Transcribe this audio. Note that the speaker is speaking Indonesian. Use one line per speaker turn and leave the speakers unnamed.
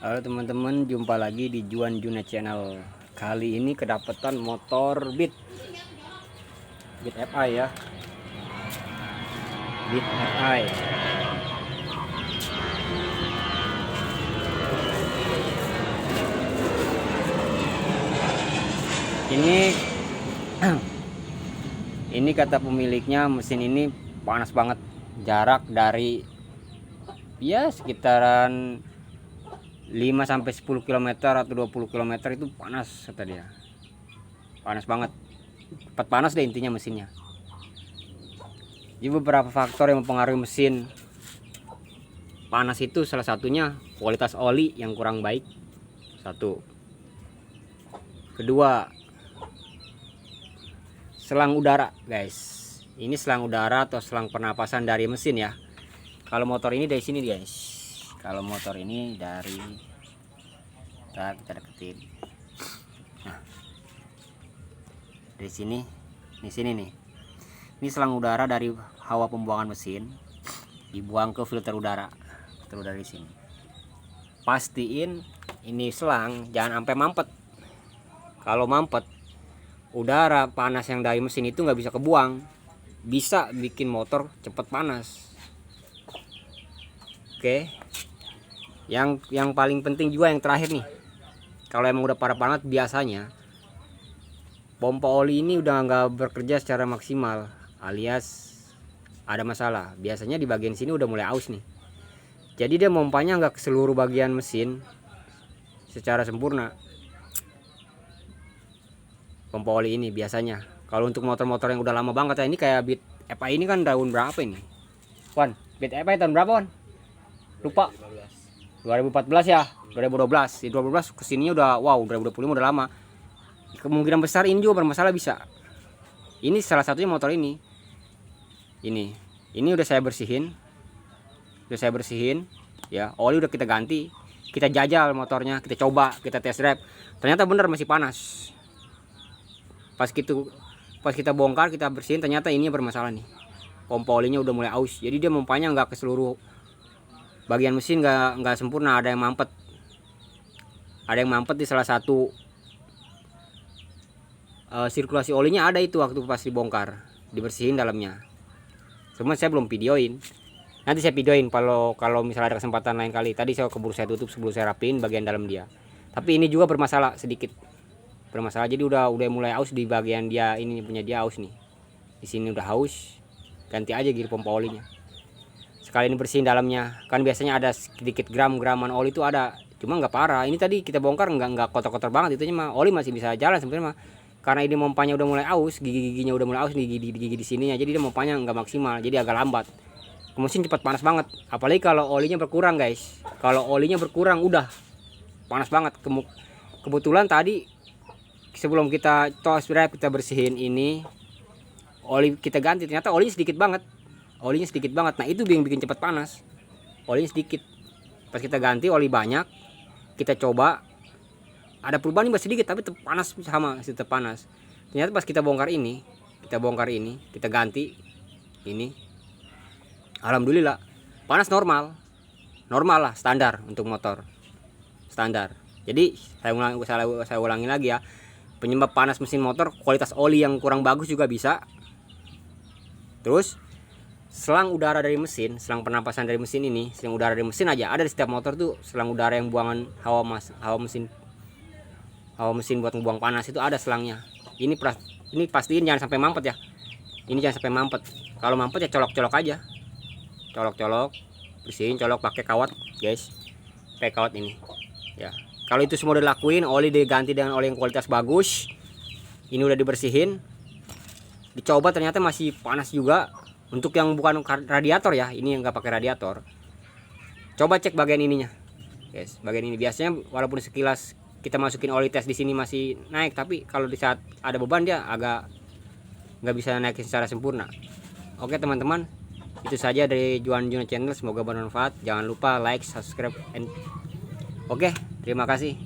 Halo teman-teman, jumpa lagi di Juan Juna Channel. Kali ini kedapatan motor Beat FI ya. Beat FI. Ini ini kata pemiliknya, mesin ini panas banget. Jarak dari ya sekitaran 5-10 km atau 20 km itu panas kata dia. Panas banget. Cepat panas deh intinya mesinnya. Jadi beberapa faktor yang mempengaruhi mesin panas itu, salah satunya kualitas oli yang kurang baik. Satu. Kedua, selang udara, guys. Ini selang udara atau selang pernapasan dari mesin ya. Kalau motor ini dari sini, guys. Kalau motor ini dari, kita deketin. Nah, dari sini, di sini nih. Ini selang udara dari hawa pembuangan mesin dibuang ke filter udara. Filter udara di sini. Pastiin ini selang jangan sampai mampet. Kalau mampet, udara panas yang dari mesin itu nggak bisa kebuang, bisa bikin motor cepat panas. Oke. Yang paling penting juga yang terakhir nih, kalau emang udah parah banget, biasanya pompa oli ini udah nggak bekerja secara maksimal, alias ada masalah. Biasanya di bagian sini udah mulai aus nih, jadi dia pompanya nggak ke seluruh bagian mesin secara sempurna. Pompa oli ini biasanya kalau untuk motor-motor yang udah lama banget ya, ini kayak Beat FI ini kan tahun berapa ini Wan? Beat FI tahun berapa Wan? Lupa. 2014 ya, 2012. Di 2012 kesininya udah, wow, 2025 udah lama. Kemungkinan besar ini juga bermasalah bisa. Ini salah satunya motor ini. Ini udah saya bersihin. Ya, oli udah kita ganti. Kita jajal motornya, kita coba, kita test drive. Ternyata bener masih panas. Pas kita bongkar, kita bersihin, ternyata ini bermasalah nih. Pompa olinya udah mulai aus. Jadi dia pompanya nggak ke seluruh bagian mesin, nggak sempurna. Ada yang mampet di salah satu sirkulasi olinya, ada itu waktu pas dibongkar, dibersihin dalamnya. Cuma saya belum videoin, nanti saya videoin kalau misalnya ada kesempatan lain kali. Tadi keburu saya tutup sebelum saya rapiin bagian dalam dia. Tapi ini juga bermasalah sedikit, jadi udah mulai aus di bagian dia. Ini punya dia aus nih, di sini udah haus. Ganti aja gitu pompa olinya. Sekali ini bersihin dalamnya, kan biasanya ada sedikit graman oli itu ada, cuma nggak parah. Ini tadi kita bongkar nggak kotor-kotor banget, itu mah oli masih bisa jalan sebenarnya mah. Karena ini pompanya udah mulai aus, gigi-giginya udah mulai aus, gigi di sininya, jadi dia pompanya nggak maksimal, jadi agak lambat. Mesin cepat panas banget, apalagi kalau olinya berkurang, guys. Kalau olinya berkurang udah panas banget. Kebetulan tadi sebelum kita test drive, kita bersihin ini, oli kita ganti, ternyata olinya sedikit banget. Nah itu yang bikin cepat panas, olinya sedikit. Pas kita ganti oli banyak, kita coba ada perubahan ini sedikit, tapi tetap panas, sama tetap panas. Ternyata pas kita bongkar ini, kita ganti ini, alhamdulillah panas normal lah, standar untuk motor standar. Jadi saya ulangi lagi ya, penyebab panas mesin motor kualitas oli yang kurang bagus juga bisa. Terus selang udara dari mesin, selang pernapasan dari mesin ini, selang udara dari mesin aja ada di setiap motor tuh. Selang udara yang buangan hawa mesin buat membuang panas itu ada selangnya. Ini pastiin jangan sampai mampet ya. Ini jangan sampai mampet. Kalau mampet ya colok-colok aja. Bersihin, colok pakai kawat, guys. Pakai kawat ini. Ya. Kalau itu semua udah dilakuin, oli diganti dengan oli yang kualitas bagus. Ini udah dibersihin. Dicoba ternyata masih panas juga. Untuk yang bukan radiator ya, ini yang nggak pakai radiator. Coba cek bagian ininya, guys. Bagian ini biasanya walaupun sekilas kita masukin oli tes di sini masih naik, tapi kalau di saat ada beban dia agak nggak bisa naikin secara sempurna. Oke teman-teman, itu saja dari Juan Juna Channel. Semoga bermanfaat. Jangan lupa like, subscribe, oke, terima kasih.